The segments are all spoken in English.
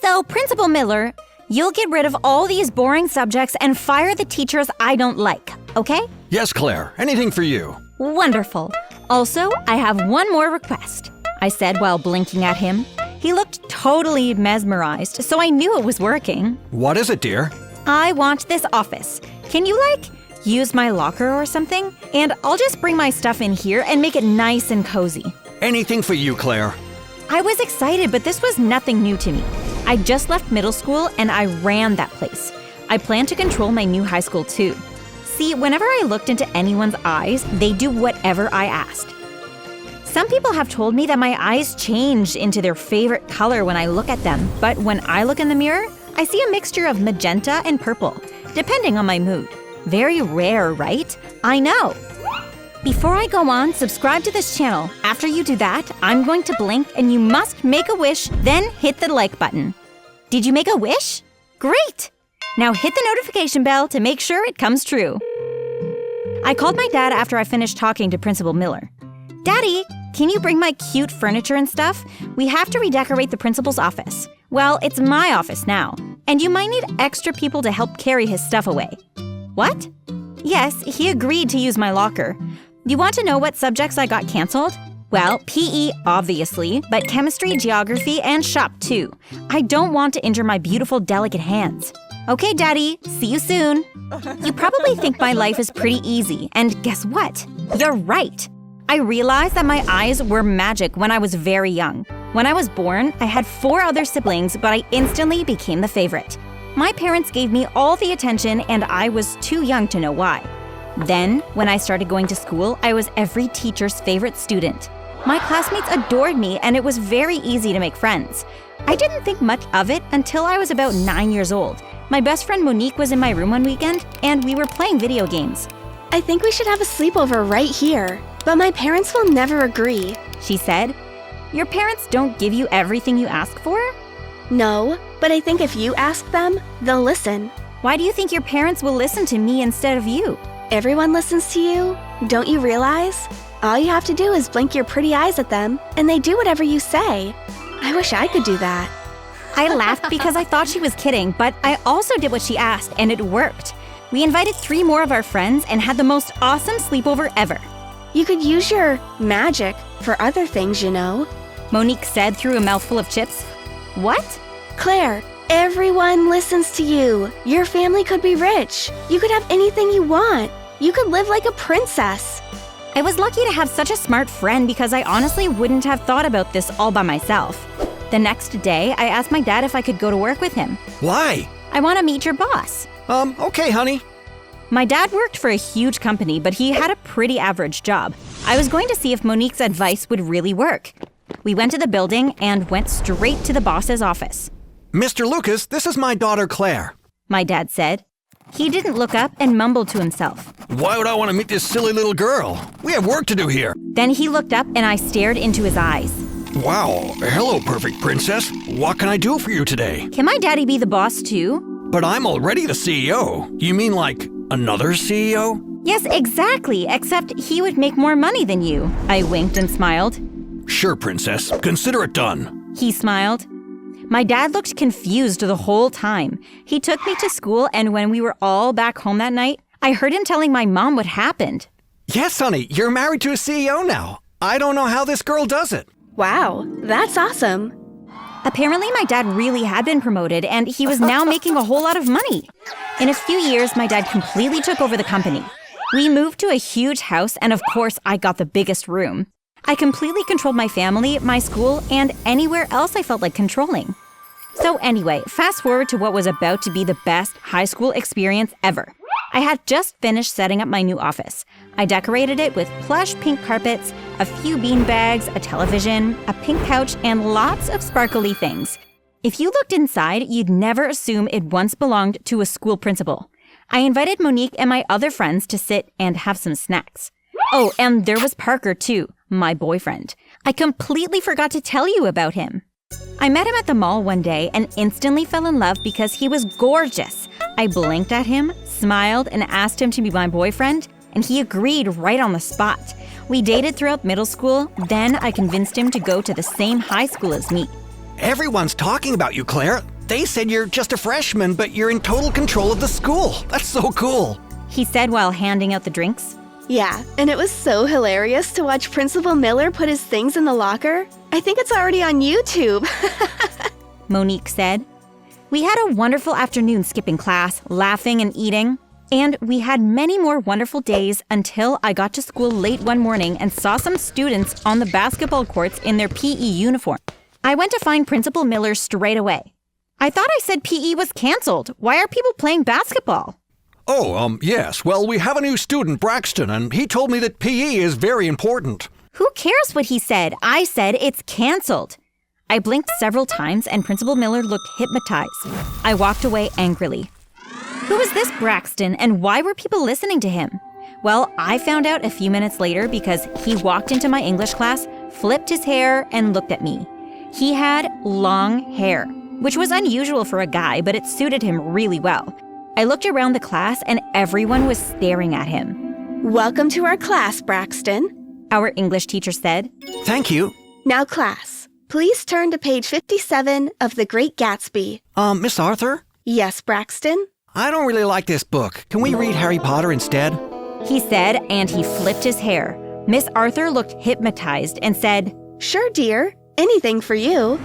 So, Principal Miller, you'll get rid of all these boring subjects and fire the teachers I don't like, okay? Yes, Claire. Anything for you. Wonderful. Also, I have one more request, I said while blinking at him. He looked totally mesmerized, so I knew it was working. What is it, dear? I want this office. Can you, use my locker or something? And I'll just bring my stuff in here and make it nice and cozy. Anything for you, Claire. I was excited, but this was nothing new to me. I just left middle school and I ran that place. I plan to control my new high school too. See, whenever I looked into anyone's eyes, they do whatever I asked. Some people have told me that my eyes change into their favorite color when I look at them, but when I look in the mirror, I see a mixture of magenta and purple, depending on my mood. Very rare, right? I know. Before I go on, subscribe to this channel. After you do that, I'm going to blink and you must make a wish, then hit the like button. Did you make a wish? Great! Now hit the notification bell to make sure it comes true. I called my dad after I finished talking to Principal Miller. Daddy, can you bring my cute furniture and stuff? We have to redecorate the principal's office. Well, it's my office now, and you might need extra people to help carry his stuff away. What? Yes, he agreed to use my locker. You want to know what subjects I got canceled? Well, PE, obviously, but chemistry, geography, and shop too. I don't want to injure my beautiful, delicate hands. Okay, Daddy, see you soon. You probably think my life is pretty easy, and guess what? You're right. I realized that my eyes were magic when I was very young. When I was born, I had 4 other siblings, but I instantly became the favorite. My parents gave me all the attention, and I was too young to know why. Then, when I started going to school, I was every teacher's favorite student. My classmates adored me, and it was very easy to make friends. I didn't think much of it until I was about 9 years old. My best friend Monique was in my room one weekend, and we were playing video games. I think we should have a sleepover right here, but my parents will never agree, she said. Your parents don't give you everything you ask for? No, but I think if you ask them, they'll listen. Why do you think your parents will listen to me instead of you? Everyone listens to you, don't you realize? All you have to do is blink your pretty eyes at them, and they do whatever you say. I wish I could do that. I laughed because I thought she was kidding, but I also did what she asked, and it worked. We invited 3 more of our friends and had the most awesome sleepover ever. You could use your magic for other things, you know. Monique said through a mouthful of chips. What? Claire, everyone listens to you. Your family could be rich. You could have anything you want. You could live like a princess. I was lucky to have such a smart friend because I honestly wouldn't have thought about this all by myself. The next day, I asked my dad if I could go to work with him. Why? I want to meet your boss. Okay, honey. My dad worked for a huge company, but he had a pretty average job. I was going to see if Monique's advice would really work. We went to the building and went straight to the boss's office. Mr. Lucas, this is my daughter Claire. My dad said. He didn't look up and mumbled to himself. Why would I want to meet this silly little girl? We have work to do here. Then he looked up and I stared into his eyes. Wow, hello, perfect princess. What can I do for you today? Can my daddy be the boss too? But I'm already the CEO. You mean like another CEO? Yes, exactly, except he would make more money than you. I winked and smiled. Sure, princess. Consider it done. He smiled. My dad looked confused the whole time. He took me to school, and when we were all back home that night, I heard him telling my mom what happened. Yes, honey, you're married to a CEO now. I don't know how this girl does it. Wow, that's awesome. Apparently, my dad really had been promoted, and he was now making a whole lot of money. In a few years, my dad completely took over the company. We moved to a huge house, and of course, I got the biggest room. I completely controlled my family, my school, and anywhere else I felt like controlling. So anyway, fast forward to what was about to be the best high school experience ever. I had just finished setting up my new office. I decorated it with plush pink carpets, a few bean bags, a television, a pink couch, and lots of sparkly things. If you looked inside, you'd never assume it once belonged to a school principal. I invited Monique and my other friends to sit and have some snacks. Oh, and there was Parker too, my boyfriend. I completely forgot to tell you about him. I met him at the mall one day and instantly fell in love because he was gorgeous. I blinked at him, smiled, and asked him to be my boyfriend, and he agreed right on the spot. We dated throughout middle school, then I convinced him to go to the same high school as me. Everyone's talking about you, Claire. They said you're just a freshman, but you're in total control of the school. That's so cool. He said while handing out the drinks. Yeah, and it was so hilarious to watch Principal Miller put his things in the locker. I think it's already on YouTube. Monique said. We had a wonderful afternoon skipping class, laughing and eating. And we had many more wonderful days until I got to school late one morning and saw some students on the basketball courts in their PE uniform. I went to find Principal Miller straight away. I thought I said PE was canceled. Why are people playing basketball? Oh, yes. Well, we have a new student, Braxton, and he told me that PE is very important. Who cares what he said? I said it's canceled. I blinked several times and Principal Miller looked hypnotized. I walked away angrily. Who was this Braxton and why were people listening to him? Well, I found out a few minutes later because he walked into my English class, flipped his hair, and looked at me. He had long hair, which was unusual for a guy, but it suited him really well. I looked around the class and everyone was staring at him. Welcome to our class, Braxton, our English teacher said. Thank you. Now, class, please turn to page 57 of The Great Gatsby. Miss Arthur? Yes, Braxton? I don't really like this book. Can we read Harry Potter instead? He said, and he flipped his hair. Miss Arthur looked hypnotized and said, Sure, dear. Anything for you.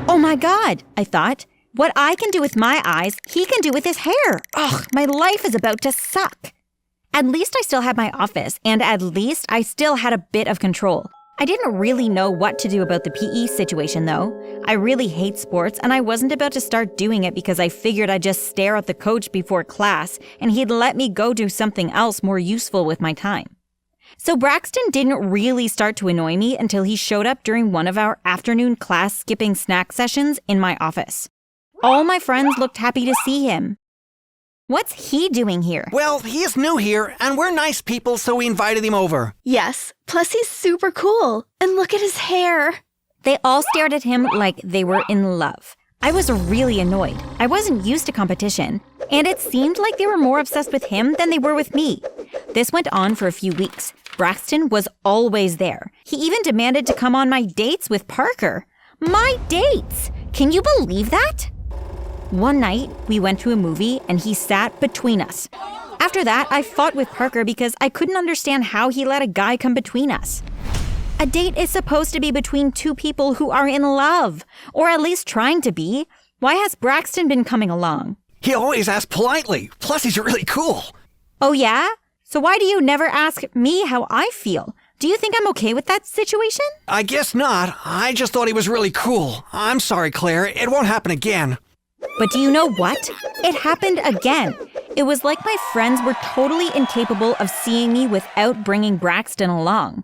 Oh my God, I thought. What I can do with my eyes, he can do with his hair. Ugh, my life is about to suck. At least I still had my office, and at least I still had a bit of control. I didn't really know what to do about the PE situation, though. I really hate sports, and I wasn't about to start doing it because I figured I'd just stare at the coach before class, and he'd let me go do something else more useful with my time. So Braxton didn't really start to annoy me until he showed up during one of our afternoon class skipping snack sessions in my office. All my friends looked happy to see him. What's he doing here? Well, he is new here, and we're nice people, so we invited him over. Yes, plus he's super cool. And look at his hair. They all stared at him like they were in love. I was really annoyed. I wasn't used to competition, and it seemed like they were more obsessed with him than they were with me. This went on for a few weeks. Braxton was always there. He even demanded to come on my dates with Parker. My dates! Can you believe that? One night, we went to a movie and he sat between us. After that, I fought with Parker because I couldn't understand how he let a guy come between us. A date is supposed to be between two people who are in love, or at least trying to be. Why has Braxton been coming along? He always asks politely. Plus, he's really cool. Oh yeah? So why do you never ask me how I feel? Do you think I'm okay with that situation? I guess not. I just thought he was really cool. I'm sorry, Claire. It won't happen again. But do you know what? It happened again. It was like my friends were totally incapable of seeing me without bringing Braxton along.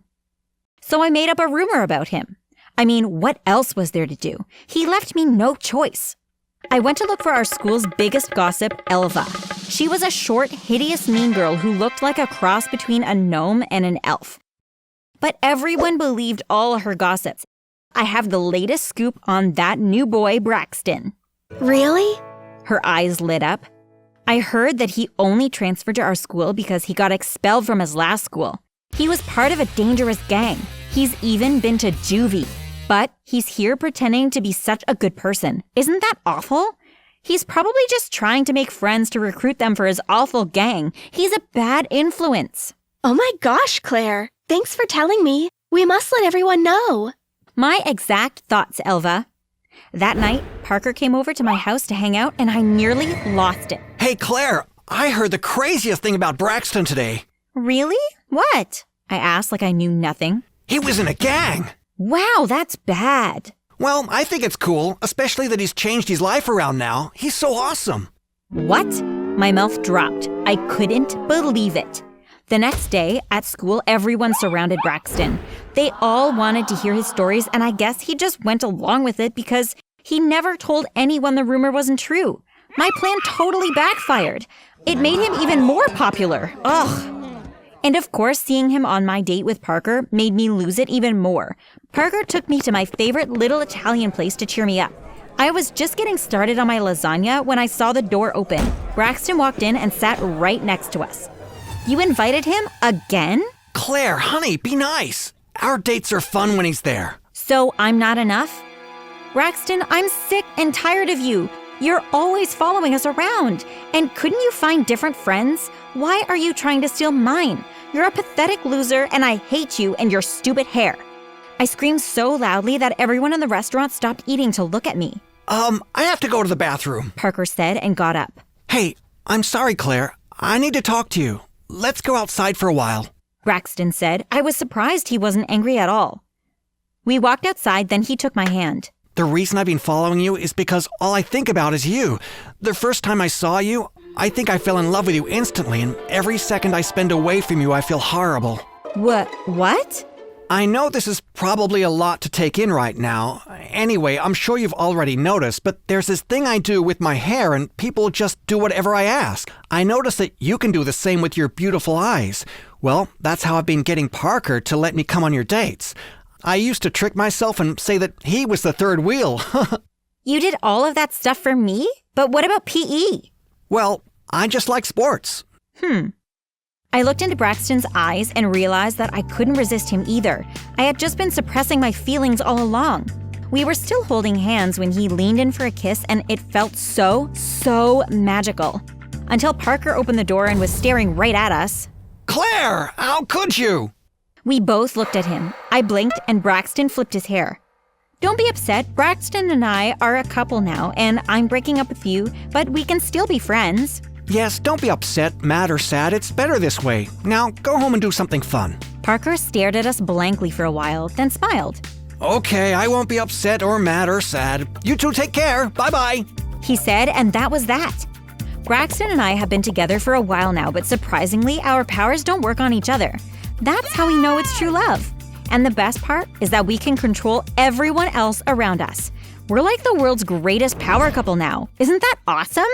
So I made up a rumor about him. I mean, what else was there to do? He left me no choice. I went to look for our school's biggest gossip, Elva. She was a short, hideous mean girl who looked like a cross between a gnome and an elf. But everyone believed all her gossips. I have the latest scoop on that new boy, Braxton. Really? Her eyes lit up. I heard that he only transferred to our school because he got expelled from his last school. He was part of a dangerous gang. He's even been to juvie. But he's here pretending to be such a good person. Isn't that awful? He's probably just trying to make friends to recruit them for his awful gang. He's a bad influence. Oh my gosh, Claire. Thanks for telling me. We must let everyone know. My exact thoughts, Elva. That night, Parker came over to my house to hang out, and I nearly lost it. Hey, Claire, I heard the craziest thing about Braxton today. Really? What? I asked like I knew nothing. He was in a gang. Wow, that's bad. Well, I think it's cool, especially that he's changed his life around now. He's so awesome. What? My mouth dropped. I couldn't believe it. The next day, at school, everyone surrounded Braxton. They all wanted to hear his stories, and I guess he just went along with it because he never told anyone the rumor wasn't true. My plan totally backfired. It made him even more popular. Ugh. And of course, seeing him on my date with Parker made me lose it even more. Parker took me to my favorite little Italian place to cheer me up. I was just getting started on my lasagna when I saw the door open. Braxton walked in and sat right next to us. You invited him again? Claire, honey, be nice. Our dates are fun when he's there. So I'm not enough? Braxton, I'm sick and tired of you. You're always following us around. And couldn't you find different friends? Why are you trying to steal mine? You're a pathetic loser, and I hate you and your stupid hair. I screamed so loudly that everyone in the restaurant stopped eating to look at me. I have to go to the bathroom, Parker said and got up. Hey, I'm sorry, Claire. I need to talk to you. Let's go outside for a while. Braxton said. I was surprised he wasn't angry at all. We walked outside, then he took my hand. The reason I've been following you is because all I think about is you. The first time I saw you, I think I fell in love with you instantly, and every second I spend away from you, I feel horrible. What? I know this is probably a lot to take in right now. Anyway, I'm sure you've already noticed, but there's this thing I do with my hair and people just do whatever I ask. I notice that you can do the same with your beautiful eyes. Well, that's how I've been getting Parker to let me come on your dates. I used to trick myself and say that he was the third wheel. You did all of that stuff for me? But what about PE? Well, I just like sports. I looked into Braxton's eyes and realized that I couldn't resist him either. I had just been suppressing my feelings all along. We were still holding hands when he leaned in for a kiss, and it felt so magical. Until Parker opened the door and was staring right at us. Claire, how could you? We both looked at him. I blinked and Braxton flipped his hair. Don't be upset, Braxton and I are a couple now, and I'm breaking up with you, but we can still be friends. Yes, don't be upset, mad, or sad. It's better this way. Now, go home and do something fun. Parker stared at us blankly for a while, then smiled. Okay, I won't be upset or mad or sad. You two take care. Bye-bye. He said, and that was that. Braxton and I have been together for a while now, but surprisingly, our powers don't work on each other. That's how we know it's true love. And the best part is that we can control everyone else around us. We're like the world's greatest power couple now. Isn't that awesome?